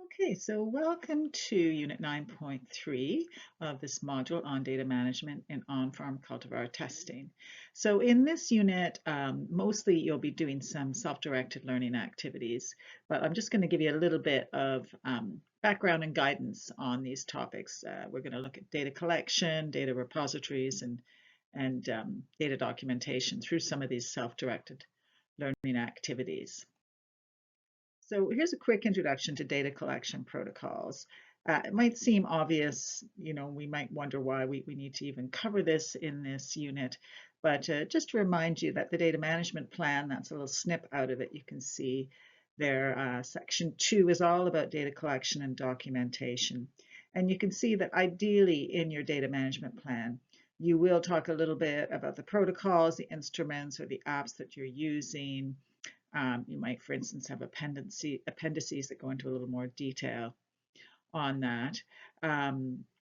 Okay, so welcome to Unit 9.3 of this module on data management and on-farm cultivar testing. So in this unit, mostly you'll be doing some self-directed learning activities, but I'm just going to give you a little bit of background and guidance on these topics. We're going to look at data collection, data repositories, and data documentation through some of these self-directed learning activities. So here's a quick introduction to data collection protocols. It might seem obvious, we might wonder why we need to even cover this in this unit, but just to remind you that the data management plan, that's a little snip out of it, you can see there, section 2 is all about data collection and documentation. And you can see that ideally in your data management plan, you will talk a little bit about the protocols, the instruments, or the apps that you're using. You might, for instance, have appendices that go into a little more detail on that.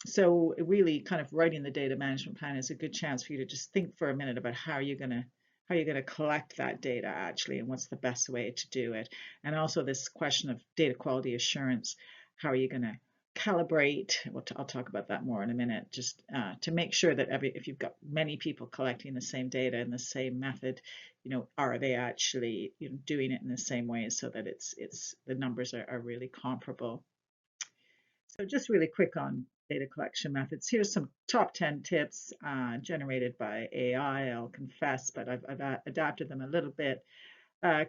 So really kind of writing the data management plan is a good chance for you to just think for a minute about how you're going to collect that data actually, and what's the best way to do it. And also this question of data quality assurance, how are you going to calibrate, I'll talk about that more in a minute, just to make sure that if you've got many people collecting the same data in the same method, are they actually doing it in the same way so that the numbers are really comparable. So just really quick on data collection methods. Here's some top 10 tips generated by AI, I'll confess, but I've adapted them a little bit.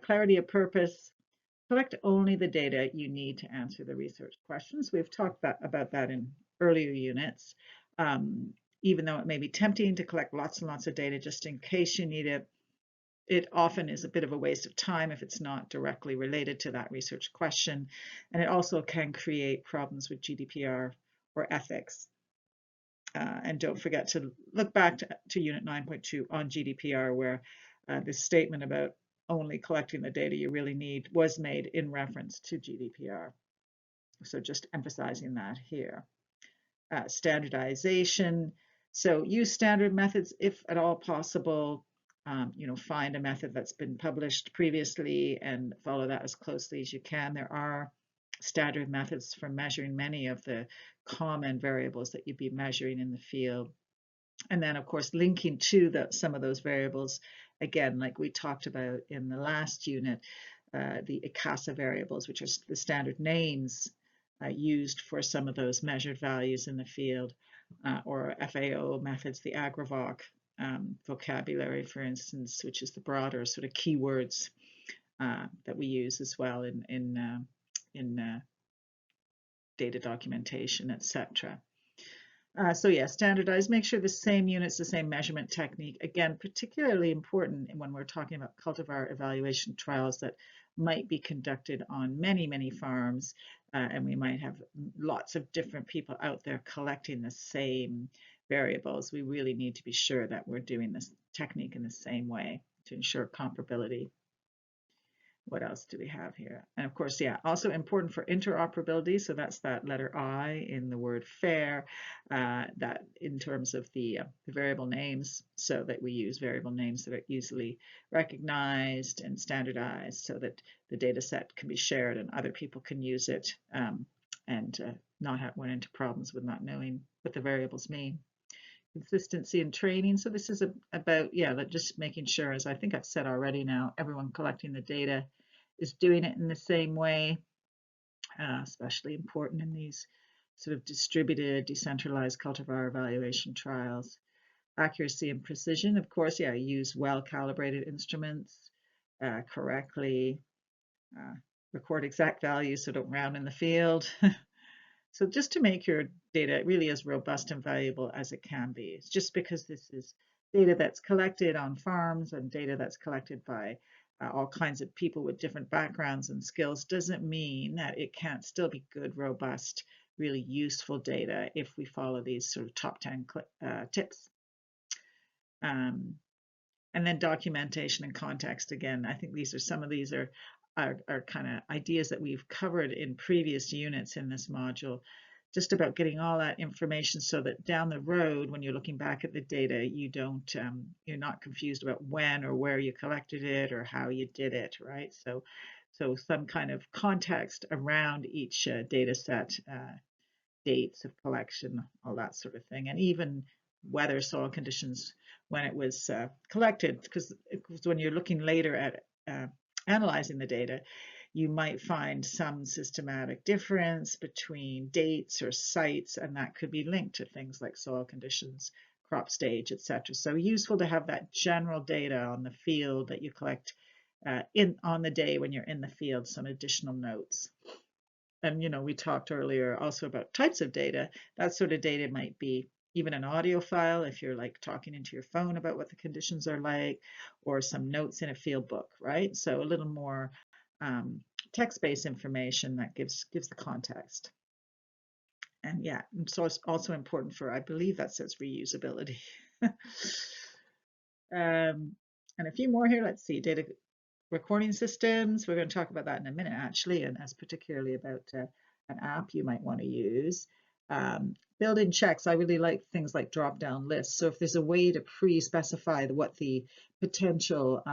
Clarity of purpose. Collect only the data you need to answer the research questions. We've talked about that in earlier units. Even though it may be tempting to collect lots and lots of data just in case you need it, it often is a bit of a waste of time if it's not directly related to that research question. And it also can create problems with GDPR or ethics. And don't forget to look back to Unit 9.2 on GDPR, where this statement about only collecting the data you really need was made in reference to GDPR. So just emphasizing that here. Standardization. So use standard methods if at all possible. Find a method that's been published previously and follow that as closely as you can. There are standard methods for measuring many of the common variables that you'd be measuring in the field. And then, of course, linking to some of those variables, again, like we talked about in the last unit, the ICASA variables, which are the standard names used for some of those measured values in the field, or FAO methods, the AgriVoc vocabulary, for instance, which is the broader sort of keywords that we use as well in data documentation, etc. So yeah, standardize, make sure the same units, the same measurement technique. Again, particularly important when we're talking about cultivar evaluation trials that might be conducted on many, many farms, and we might have lots of different people out there collecting the same variables. We really need to be sure that we're doing this technique in the same way to ensure comparability. What else do we have here? And of course, yeah, also important for interoperability. So that's that letter I in the word fair, that in terms of the variable names, so that we use variable names that are easily recognized and standardized so that the data set can be shared and other people can use it and not run into problems with not knowing what the variables mean. Consistency in training. So this is about, just making sure, as I think I've said already now, everyone collecting the data is doing it in the same way, especially important in these sort of distributed, decentralized cultivar evaluation trials. Accuracy and precision, of course, use well-calibrated instruments correctly, record exact values, so don't round in the field. So just to make your data really as robust and valuable as it can be. It's just because this is data that's collected on farms and data that's collected by all kinds of people with different backgrounds and skills doesn't mean that it can't still be good, robust, really useful data if we follow these sort of top 10 tips. And then documentation and context. Again, I think some of these are kind of ideas that we've covered in previous units in this module, just about getting all that information so that down the road, when you're looking back at the data, you're not confused about when or where you collected it or how you did it, right? So So some kind of context around each data set, dates of collection, all that sort of thing, and even weather, soil conditions when it was collected, because when you're looking later at analyzing the data, you might find some systematic difference between dates or sites, and that could be linked to things like soil conditions, crop stage, etc. So useful to have that general data on the field that you collect on the day when you're in the field, some additional notes. And we talked earlier also about types of data. That sort of data might be even an audio file if you're like talking into your phone about what the conditions are like, or some notes in a field book, right? So a little more text-based information that gives the context. And yeah, so it's also important for, I believe that says reusability. And a few more here. Let's see, data recording systems. We're going to talk about that in a minute, actually, and as particularly about an app you might want to use. Build-in checks. I really like things like drop-down lists. So if there's a way to pre-specify what the potential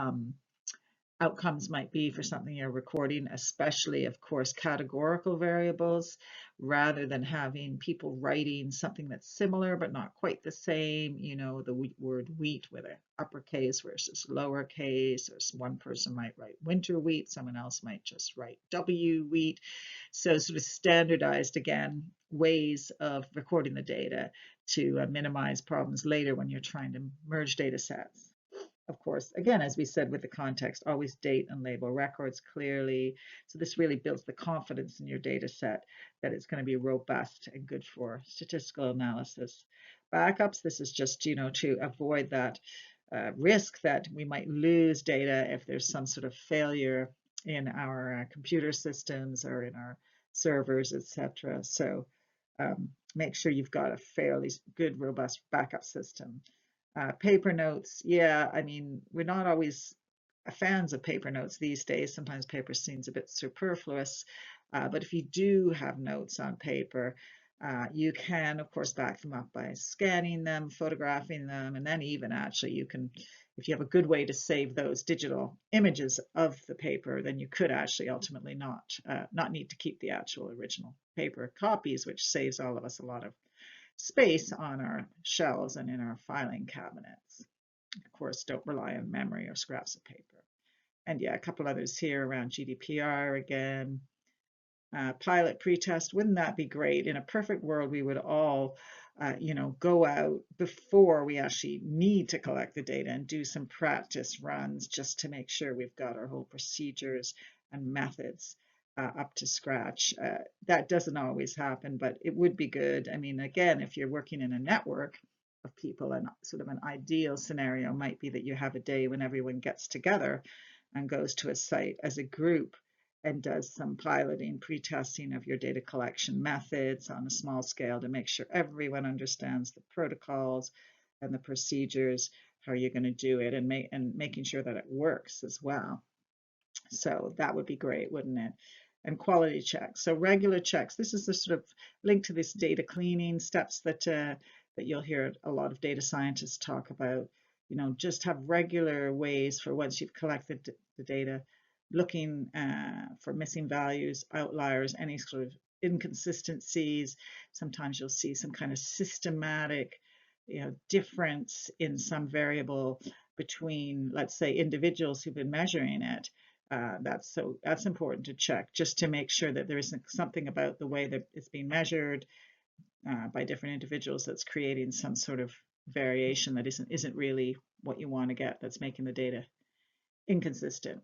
outcomes might be for something you're recording, especially, of course, categorical variables, rather than having people writing something that's similar but not quite the same, the word wheat with an uppercase versus lowercase, or one person might write winter wheat, someone else might just write W wheat. So sort of standardized, again, ways of recording the data to minimize problems later when you're trying to merge data sets. Of course, again, as we said with the context, always date and label records clearly. So this really builds the confidence in your data set that it's going to be robust and good for statistical analysis. Backups, this is just, to avoid that risk that we might lose data if there's some sort of failure in our computer systems or in our servers, etc. So make sure you've got a fairly good, robust backup system. Paper notes, yeah, I mean, we're not always fans of paper notes these days. Sometimes paper seems a bit superfluous, but if you do have notes on paper, you can, of course, back them up by scanning them, photographing them, and then even actually you can, if you have a good way to save those digital images of the paper, then you could actually ultimately not need to keep the actual original paper copies, which saves all of us a lot of space on our shelves and in our filing cabinets. Of course, don't rely on memory or scraps of paper. And yeah, a couple others here around GDPR again. Pilot pretest, wouldn't that be great? In a perfect world, we would all, go out before we actually need to collect the data and do some practice runs just to make sure we've got our whole procedures and methods up to scratch. That doesn't always happen, but it would be good. I mean, again, if you're working in a network of people, and sort of an ideal scenario might be that you have a day when everyone gets together and goes to a site as a group and does some piloting, pre-testing of your data collection methods on a small scale to make sure everyone understands the protocols and the procedures, how you're going to do it, and making sure that it works as well. So that would be great, wouldn't it? And quality checks. So regular checks. This is the sort of link to this data cleaning steps that you'll hear a lot of data scientists talk about. Just have regular ways for once you've collected the data, looking for missing values, outliers, any sort of inconsistencies. Sometimes you'll see some kind of systematic, difference in some variable between, let's say, individuals who've been measuring it. That's important to check, just to make sure that there isn't something about the way that it's being measured by different individuals that's creating some sort of variation that isn't really what you want to get, that's making the data inconsistent.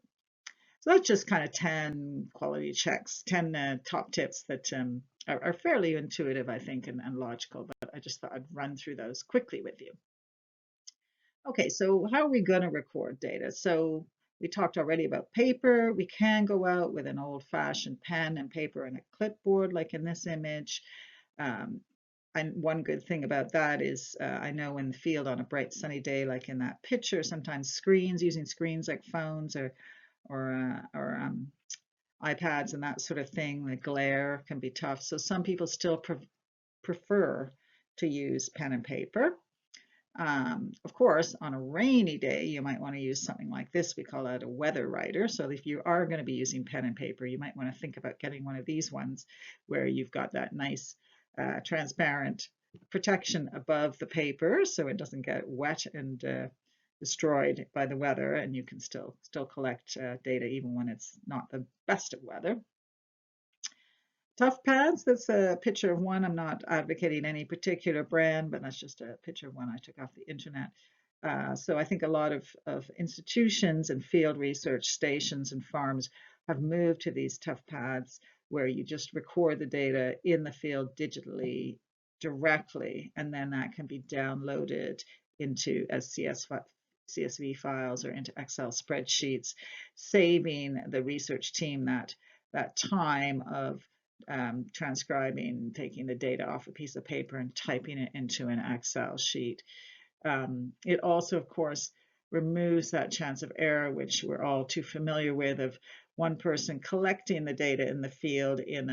So that's just kind of 10 quality checks, 10 top tips that are fairly intuitive, I think, and logical, but I just thought I'd run through those quickly with you. Okay, so how are we going to record data? So we talked already about paper. We can go out with an old-fashioned pen and paper and a clipboard, like in this image. And one good thing about that is I know in the field on a bright sunny day, like in that picture, sometimes using screens like phones or iPads and that sort of thing, the glare can be tough. So some people still prefer to use pen and paper. Of course, on a rainy day, you might want to use something like this. We call it a weather writer. So if you are going to be using pen and paper, you might want to think about getting one of these ones where you've got that nice transparent protection above the paper so it doesn't get wet and destroyed by the weather, and you can still collect data even when it's not the best of weather. Tough pads, that's a picture of one. I'm not advocating any particular brand, but that's just a picture of one I took off the internet. So I think a lot of institutions and field research stations and farms have moved to these tough pads where you just record the data in the field digitally directly, and then that can be downloaded into as CSV files or into Excel spreadsheets, saving the research team that time of transcribing, taking the data off a piece of paper and typing it into an Excel sheet. It also, of course, removes that chance of error, which we're all too familiar with, of one person collecting the data in the field in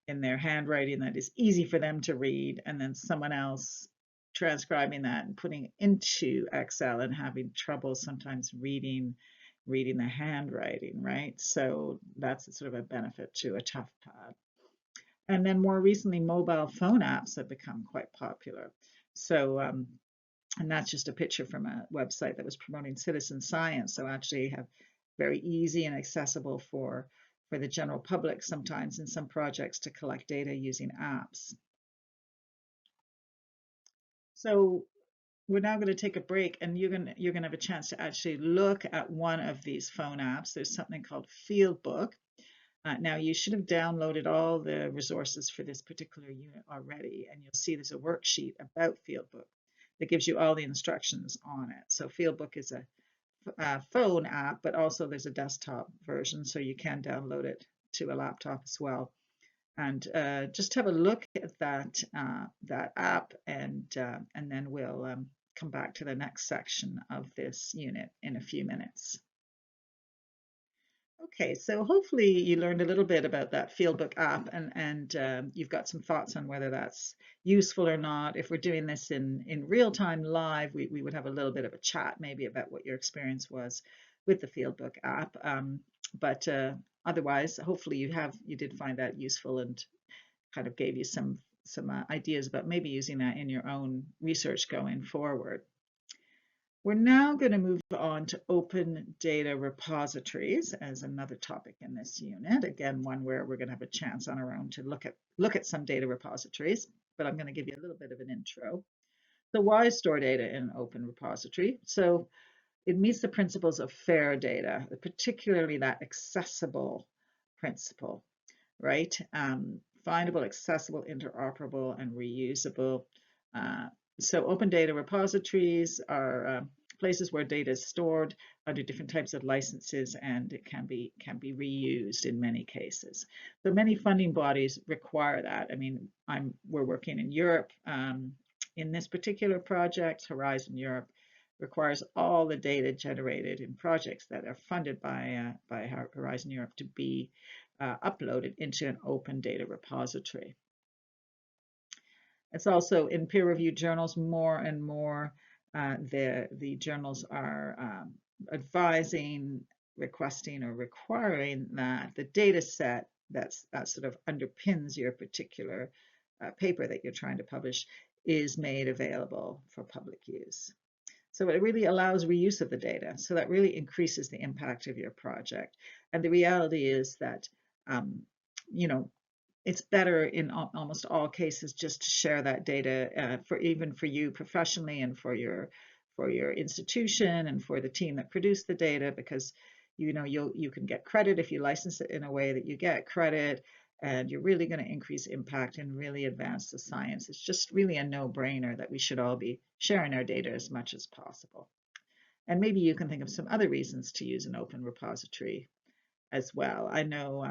their handwriting that is easy for them to read, and then someone else transcribing that and putting it into Excel and having trouble sometimes reading the handwriting, right? So that's sort of a benefit to a tough pad. And then more recently, mobile phone apps have become quite popular. So, and that's just a picture from a website that was promoting citizen science. So actually have very easy and accessible for the general public sometimes in some projects to collect data using apps. So we're now going to take a break, and you're going to have a chance to actually look at one of these phone apps. There's something called Fieldbook. Now you should have downloaded all the resources for this particular unit already, and you'll see there's a worksheet about Fieldbook that gives you all the instructions on it. So Fieldbook is a phone app, but also there's a desktop version, so you can download it to a laptop as well. And just have a look at that app, and then we'll come back to the next section of this unit in a few minutes. Okay, so hopefully you learned a little bit about that Fieldbook app, and you've got some thoughts on whether that's useful or not. If we're doing this in real time live, we would have a little bit of a chat maybe about what your experience was with the Fieldbook app. But otherwise, hopefully you did find that useful and kind of gave you some ideas about maybe using that in your own research going forward. We're now going to move on to open data repositories as another topic in this unit. Again, one where we're going to have a chance on our own to look at some data repositories, but I'm going to give you a little bit of an intro. So why store data in an open repository? So it meets the principles of fair data, particularly that accessible principle, right? Findable, accessible, interoperable, and reusable. So open data repositories are places where data is stored under different types of licenses, and it can be reused in many cases. So many funding bodies require that. I mean, we're working in Europe. In this particular project, Horizon Europe requires all the data generated in projects that are funded by Horizon Europe to be uploaded into an open data repository. It's also in peer-reviewed journals more and more. The journals are advising, requesting, or requiring that the data set that sort of underpins your particular paper that you're trying to publish is made available for public use. So it really allows reuse of the data. So that really increases the impact of your project. And the reality is that, you know, it's better in almost all cases just to share that data even for you professionally and for your institution and for the team that produced the data, because you can get credit if you license it in a way that you get credit, and you're really going to increase impact and really advance the science. It's just really a no-brainer that we should all be sharing our data as much as possible. And maybe you can think of some other reasons to use an open repository as well. I know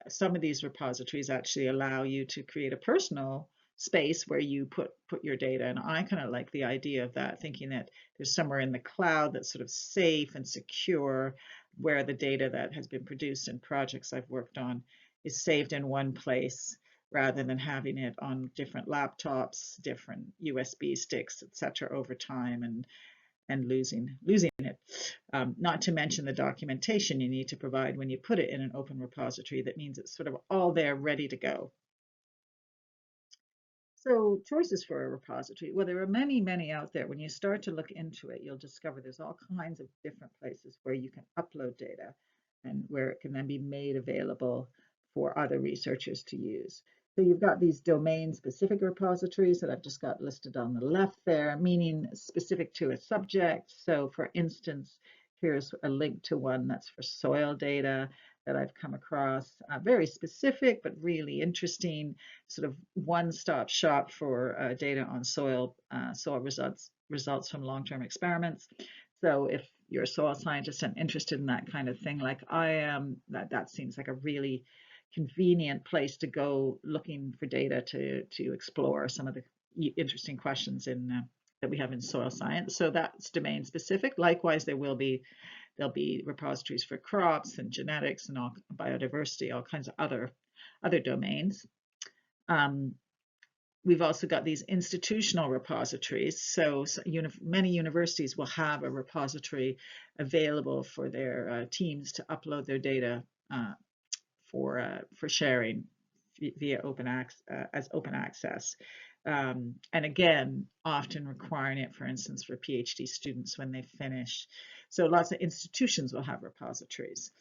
some of these repositories actually allow you to create a personal space where you put your data, and I kind of like the idea of that, thinking that there's somewhere in the cloud that's sort of safe and secure, where the data that has been produced in projects I've worked on is saved in one place rather than having it on different laptops, different USB sticks, etc. over time and losing it. Not to mention the documentation you need to provide when you put it in an open repository. That means it's sort of all there ready to go. So choices for a repository. Well, there are many, many out there. When you start to look into it, you'll discover there's all kinds of different places where you can upload data and where it can then be made available for other researchers to use. So you've got these domain-specific repositories that I've just got listed on the left there, meaning specific to a subject. So for instance, here's a link to one that's for soil data that I've come across. Very specific, but really interesting, sort of one-stop shop for data on soil results from long-term experiments. So if you're a soil scientist and interested in that kind of thing, like I am, that seems like a really convenient place to go looking for data to explore some of the interesting questions in that we have in soil science. So that's domain specific. Likewise, there'll be repositories for crops and genetics and all biodiversity, all kinds of other domains. We've also got these institutional repositories. So many universities will have a repository available for their teams to upload their data for sharing via open access. And again, often requiring it, for instance, for PhD students when they finish. So lots of institutions will have repositories.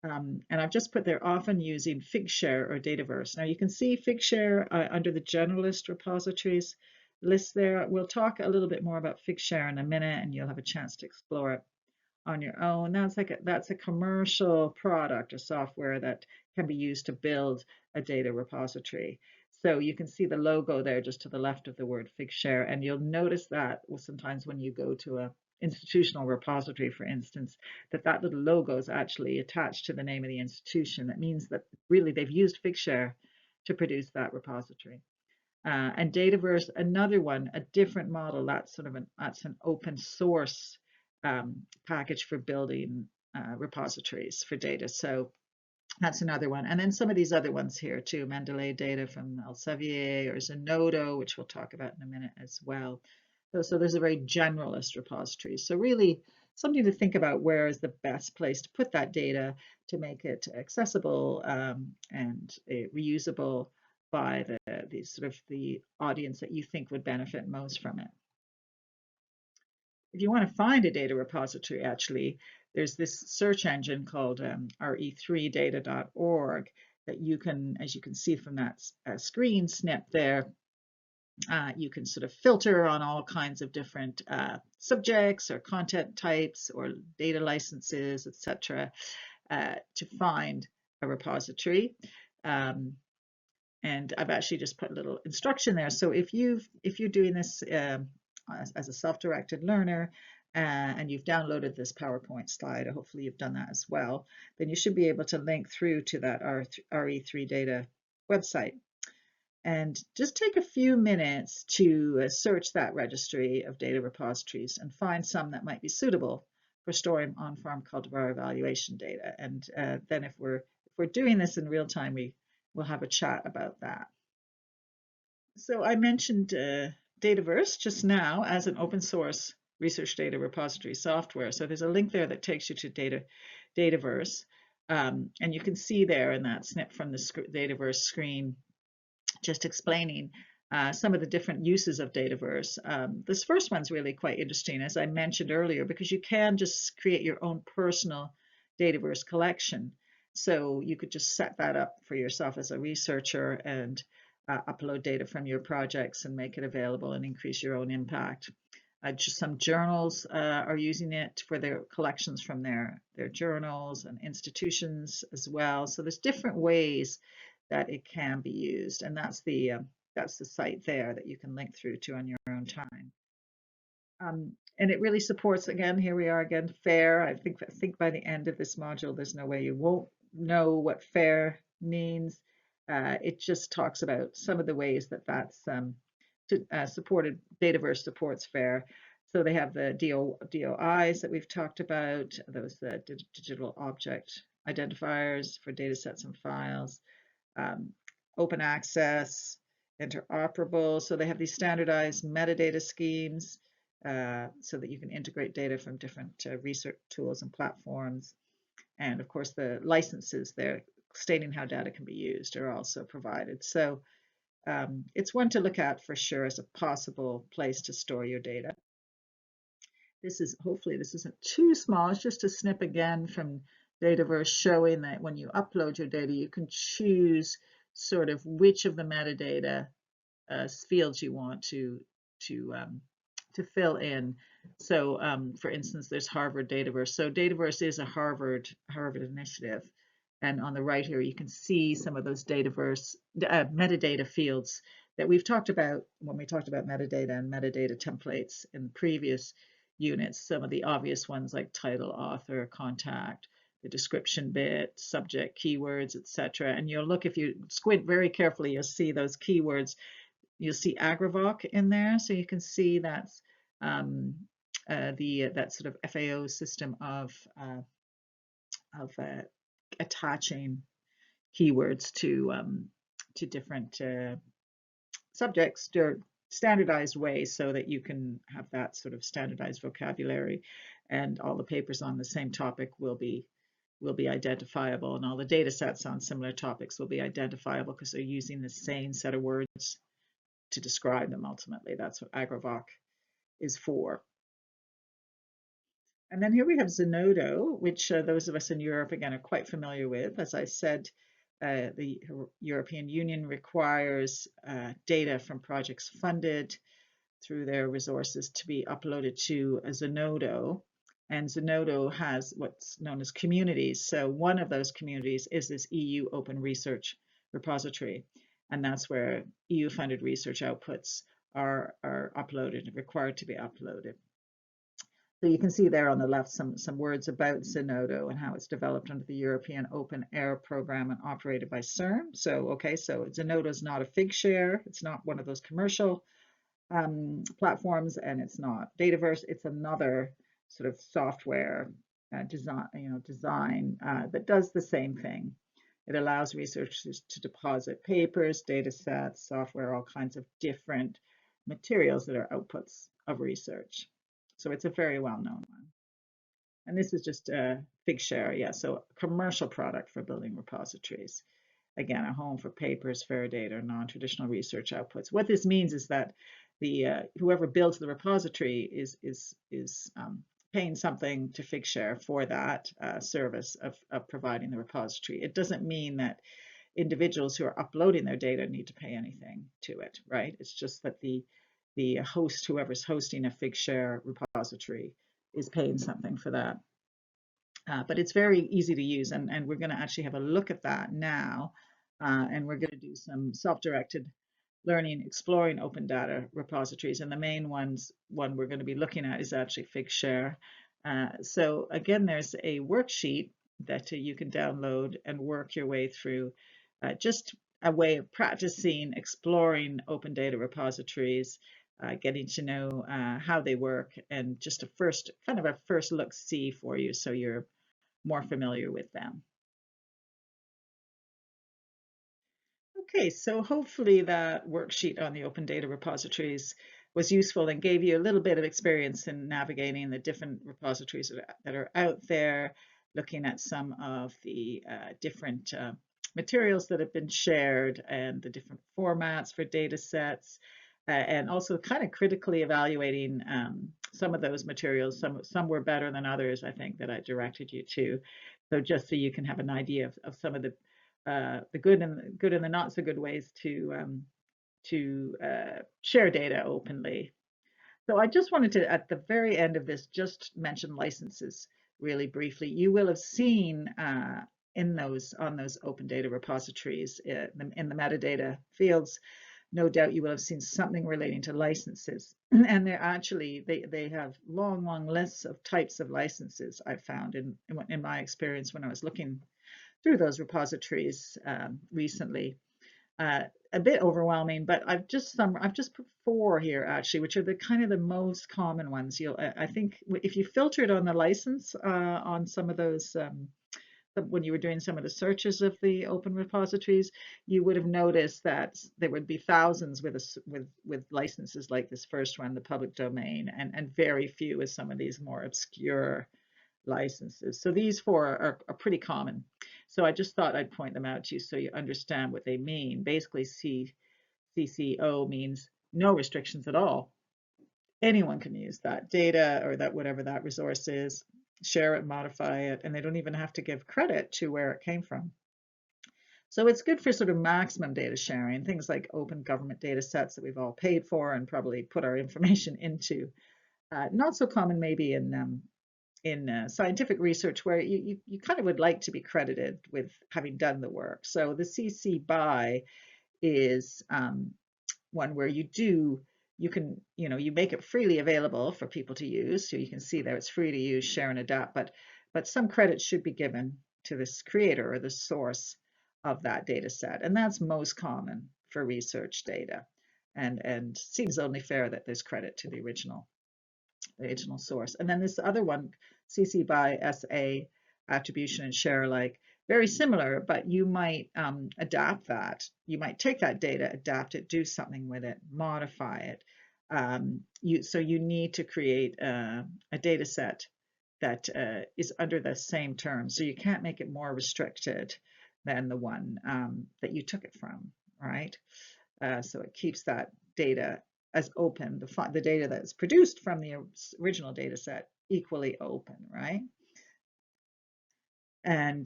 And I've just put there often using Figshare or Dataverse. Now you can see Figshare under the generalist repositories list there. We'll talk a little bit more about Figshare in a minute, and you'll have a chance to explore it on your own. That's a commercial product or software that can be used to build a data repository. So you can see the logo there just to the left of the word Figshare, and you'll notice that sometimes when you go to a institutional repository, for instance, that little logo is actually attached to the name of the institution. That means that really they've used Figshare to produce that repository. And Dataverse, another one, a different model. That's an open source package for building repositories for data. So that's another one. And then some of these other ones here too, Mendeley data from Elsevier or Zenodo, which we'll talk about in a minute as well. So there's a very generalist repository. So really something to think about, where is the best place to put that data to make it accessible and reusable by the audience that you think would benefit most from it. If you want to find a data repository, actually, there's this search engine called re3data.org that you can, as you can see from that screen snip there, you can sort of filter on all kinds of different subjects or content types or data licenses, etc., to find a repository. And I've actually just put a little instruction there. So if you're doing this as a self-directed learner and you've downloaded this PowerPoint slide, hopefully you've done that as well, then you should be able to link through to that RE3 Data website. And just take a few minutes to search that registry of data repositories and find some that might be suitable for storing on-farm cultivar evaluation data. And then if we're doing this in real time, we'll have a chat about that. So I mentioned Dataverse just now as an open source research data repository software. So there's a link there that takes you to Dataverse. And you can see there in that snip from the Dataverse screen, just explaining some of the different uses of Dataverse. This first one's really quite interesting, as I mentioned earlier, because you can just create your own personal Dataverse collection. So you could just set that up for yourself as a researcher and upload data from your projects and make it available and increase your own impact. Just some journals are using it for their collections from their journals, and institutions as well. So there's different ways that it can be used, and that's the site there that you can link through to on your own time. And it really supports, again, here we are again, FAIR. I think by the end of this module, there's no way you won't know what FAIR means. It just talks about some of the ways that's supported. Dataverse supports FAIR. So they have the DOIs that we've talked about, those digital object identifiers for data sets and files. open access, interoperable. So they have these standardized metadata schemes so that you can integrate data from different research tools and platforms. And of course, the licenses there stating how data can be used are also provided. So it's one to look at for sure as a possible place to store your data. Hopefully this isn't too small. It's just a snip again from Dataverse showing that when you upload your data, you can choose sort of which of the metadata fields you want to fill in. So, for instance, there's Harvard Dataverse. So Dataverse is a Harvard initiative, and on the right here you can see some of those Dataverse metadata fields that we've talked about when we talked about metadata and metadata templates in previous units. Some of the obvious ones like title, author, contact, the description bit, subject, keywords, etc. And you'll look, if you squint very carefully, you'll see those keywords. You'll see Agravoc in there, so you can see that's that sort of FAO system of attaching keywords to different subjects. They're standardized ways so that you can have that sort of standardized vocabulary, and all the papers on the same topic will be identifiable, and all the data sets on similar topics will be identifiable because they're using the same set of words to describe them ultimately. That's what Agravoc is for. And then here we have Zenodo, which those of us in Europe, again, are quite familiar with. As I said, the European Union requires data from projects funded through their resources to be uploaded to a Zenodo. And Zenodo has what's known as communities. So one of those communities is this EU Open Research Repository. And that's where EU-funded research outputs are uploaded, required to be uploaded. So you can see there on the left some words about Zenodo and how it's developed under the European Open Air Program and operated by CERN. So, okay, so Zenodo is not a Figshare. It's not one of those commercial platforms, and it's not Dataverse. It's another sort of software design that does the same thing. It allows researchers to deposit papers, data sets, software, all kinds of different materials that are outputs of research. So it's a very well-known one. And this is just a Figshare, yeah, so a commercial product for building repositories. Again, a home for papers, fair data, non-traditional research outputs. What this means is that the whoever builds the repository is paying something to Figshare for that service of providing the repository. It doesn't mean that individuals who are uploading their data need to pay anything to it, right? It's just that the host, whoever's hosting a Figshare repository, is paying something for that. But it's very easy to use, and we're going to actually have a look at that now, and we're going to do some self-directed learning, exploring open data repositories, and the main one we're going to be looking at is actually Figshare. So again, there's a worksheet that you can download and work your way through, just a way of practicing exploring open data repositories, getting to know how they work, and just a first look-see for you so you're more familiar with them. Okay, so hopefully that worksheet on the open data repositories was useful and gave you a little bit of experience in navigating the different repositories that are out there, looking at some of the different materials that have been shared and the different formats for data sets, and also kind of critically evaluating some of those materials. Some were better than others, I think, that I directed you to. So just so you can have an idea of some of the good and the not so good ways to share data openly. So I just wanted to, at the very end of this, just mention licenses really briefly. You will have seen on those open data repositories in the metadata fields, no doubt you will have seen something relating to licenses. And they're actually, they have long lists of types of licenses I've found in my experience when I was looking through those repositories recently. A bit overwhelming, but I've just put 4 here actually, which are the kind of the most common ones. I think if you filtered on the license on some of those when you were doing some of the searches of the open repositories, you would have noticed that there would be thousands with licenses like this first one, the public domain, and very few with some of these more obscure licenses. So these four are pretty common. So I just thought I'd point them out to you so you understand what they mean. Basically, CCO means no restrictions at all. Anyone can use that data or that whatever that resource is, share it, modify it, and they don't even have to give credit to where it came from. So it's good for sort of maximum data sharing, things like open government data sets that we've all paid for and probably put our information into. Not so common maybe in scientific research where you kind of would like to be credited with having done the work. So the CC BY is one where you can, you make it freely available for people to use. So you can see there it's free to use, share and adapt, but some credit should be given to this creator or the source of that data set. And that's most common for research data. And seems only fair that there's credit to the original source. And then this other one, CC BY SA, attribution and share alike, very similar, but you might adapt that. You might take that data, adapt it, do something with it, modify it. So you need to create a data set that is under the same terms. So you can't make it more restricted than the one that you took it from, right? So it keeps that data as open, the data that's produced from the original data set equally open, right? And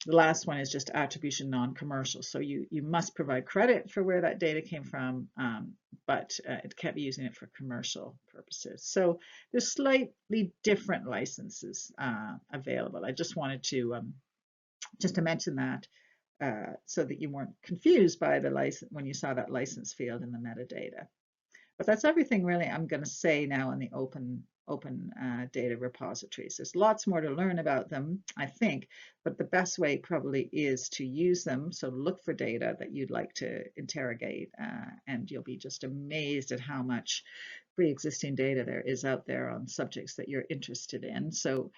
the last one is just attribution non-commercial. So you must provide credit for where that data came from, but it can't be using it for commercial purposes. So there's slightly different licenses available. I just wanted to just to mention that so that you weren't confused by the license when you saw that license field in the metadata. But that's everything really I'm going to say now on the open data repositories. There's lots more to learn about them, I think, but the best way probably is to use them. So look for data that you'd like to interrogate, and you'll be just amazed at how much pre-existing data there is out there on subjects that you're interested in. So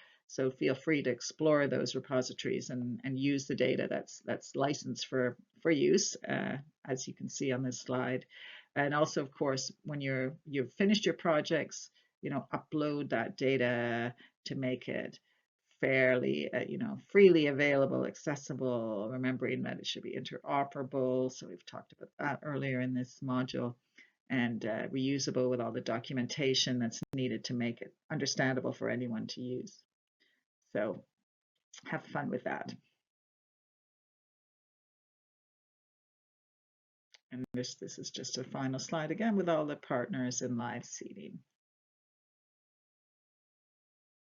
feel free to explore those repositories and use the data that's licensed for use, as you can see on this slide. And also, of course, when you've finished your projects, upload that data to make it fairly, freely available, accessible, remembering that it should be interoperable. So we've talked about that earlier in this module, and reusable with all the documentation that's needed to make it understandable for anyone to use. So have fun with that. And this is just a final slide again with all the partners in live seeding.